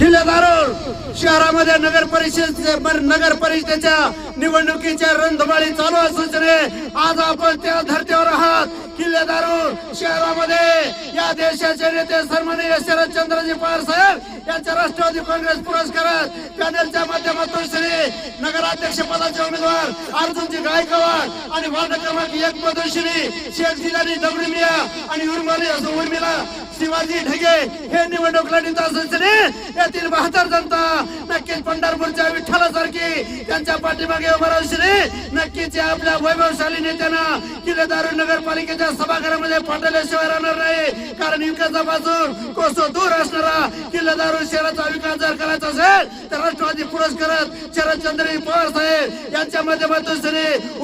किल्ले दारुर शहरामध्ये नगर परिषदेच्या निवडणुकीच्या रणधुमाळी चालू असून आज आपण त्या धर्तीवर आहात। किल्ले दारुर शहरामध्ये या देशाचे नेते सन्माननीय शरदचंद्रजी पवार साहेब यांच्या राष्ट्रवादी काँग्रेस पुरस्कारात पॅनलच्या माध्यमातून श्री नगराध्यक्ष पदाचे उमेदवार अर्जुनजी गायकवाड आणि वार्ड क्रमांक 1 मधून श्री शेख जिलानी दगडी मिया आणि उर्मिला शिवाजी ढगे हे निवडणूक लढीत असून यातील 72 जनता नक्कीच पंढरपूरच्या विठ्ठलासारखी त्यांच्या पाठीमागे उभा राहून नक्कीच आपल्या वैभवशाली नेत्यांना किल्ले दारुर नगरपालिकेच्या सभागृहामध्ये पाठवल्याशिवाय राहणार नाही। कारण विकासापासून कोसो दूर असणारा किल्ले दारुर शहराचा विकास जर करायचा असेल तर राष्ट्रवादी पुरस्कारात शरदचंद्र पवार साहेब यांच्या माध्यमातून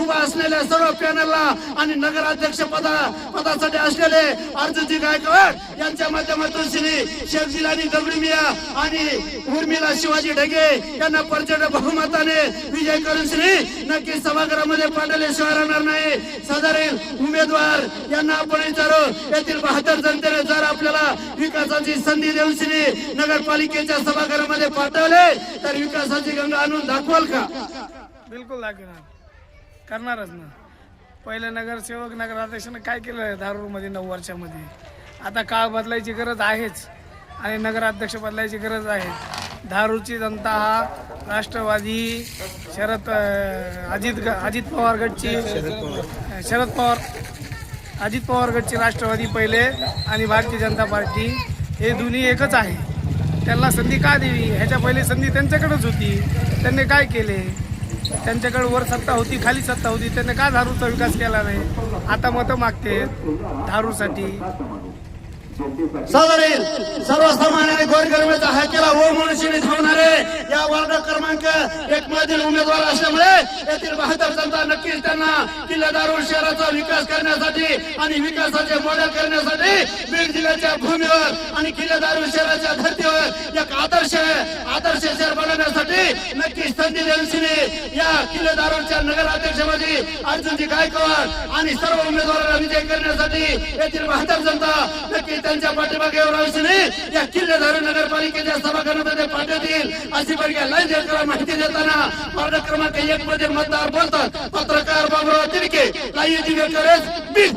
उभा असलेल्या सर्व पॅनलला आणि नगराध्यक्ष पदासाठी असलेले अर्जुनजी गायकवाड यांच्या माध्यमातून श्री शेख जिलानी दगडी मिया आणि उर्मिला शिवाजी ढगे यांना प्रचंड बहुमताने विजय करून नक्की सभागृहामध्ये पाठवल्याशिवाय राहणार नाही। साधारण उमेदवार यांना आपण विचारू येथील 72 जनतेने जर आपल्याला विकासाची संधी देऊन नगरपालिकेच्या सभागृहामध्ये पाठवले तर विकासाची गंगा आणून दाखवाल का? बिलकुल दाखवणार, करणारच ना। पहिले नगरसेवक नगराध्यक्षाने काय केलं दारूर मध्ये 9 वर्षामध्ये? आता काळ बदलायची गरज आहेच आणि नगराध्यक्ष बदलायची गरज आहे। धारूरची जनता हा राष्ट्रवादी अजित पवार गटची अजित पवार गटची राष्ट्रवादी पहिले आणि भारतीय जनता पार्टी हे दोन्ही एकच आहे। त्यांना संधी का द्यावी? ह्याच्या पहिले संधी त्यांच्याकडेच होती, त्यांनी काय केले? त्यांच्याकडे वर सत्ता होती, खाली सत्ता होती, त्यांनी का धारूरचा विकास केला नाही? आता मतं मागते धारूरसाठी। साधारण सर्वसामान्य गोरगरिबाचा हक्काला हो म्हणून धावणारे या वार्ड क्रमांक 1 मधील उमेदवार असल्यामुळे येथील 72 जनता नक्कीच त्यांना किल्ले दारुर शहराचा विकास करण्यासाठी आणि विकासाचे मॉडेल करण्यासाठी बीड जिल्ह्याच्या भूमीवर आणि किल्ले दारुर शहराच्या धर्तीवर एक आदर्श शहर बनवण्यासाठी नक्कीच संधी देऊन या किल्ले दारुरच्या नगराध्यक्षपदी अर्जुनजी गायकवाड आणि सर्व उमेदवारांना विजय करण्यासाठी येथील 72 जनता नक्कीच त्यांच्या पाठीमागे राहून या किल्ले दारुर नगरपालिकेच्या सभागृहामध्ये पाठवतील अशी बघा माहिती देताना वार्ड क्रमांक 1 मध्ये मतदार बोलतात। पत्रकार बाबुराव तिडके, लाईव्ह दिवेकरच बीड।